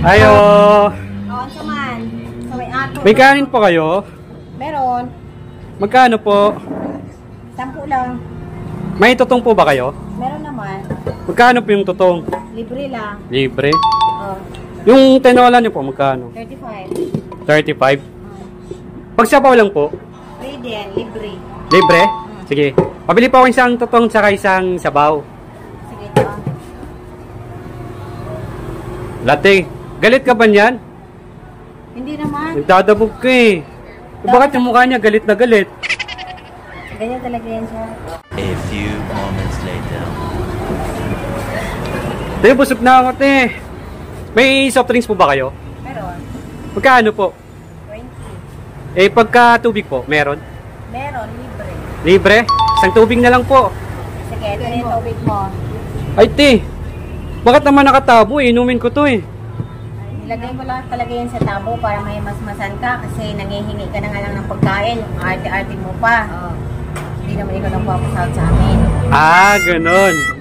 Ayo. Oo, saman. So, may ato. May kanin po kayo? Meron. Magkano po? 10 lang. May tutong po ba kayo? Meron naman. Magkano po yung tutong? Libre lang. Libre? Oo. Yung tinola niyo po, magkano? 35. 35? Pag sabaw lang po? Free din. Libre. Libre? Sige. Pabili po ako isang tutong tsaka isang sabaw. Sige, ito. Latte, galit ka ba niyan? Hindi naman. Nagdadabog ka eh. Bakit yung mukha niya galit na galit? Ganyan talaga yan siya. A few moments later. Tayo, busog na ako, te. May soft drinks po ba kayo? Meron. Magkano po? 20. Eh, pagka tubig po, meron? Meron. Libre. Libre? Isang tubig na lang po. Sige, ito na yung tubig mo. Ay, te. Bakit naman nakatabo eh? Inumin ko to eh. Nilagay ko lang talaga yan sa tabo para may masmasan ka kasi nangihingi ka na nga lang ng pagkain. Arte-arte mo pa. Hindi naman ikaw nang papasahod sa amin. Ah, ganun.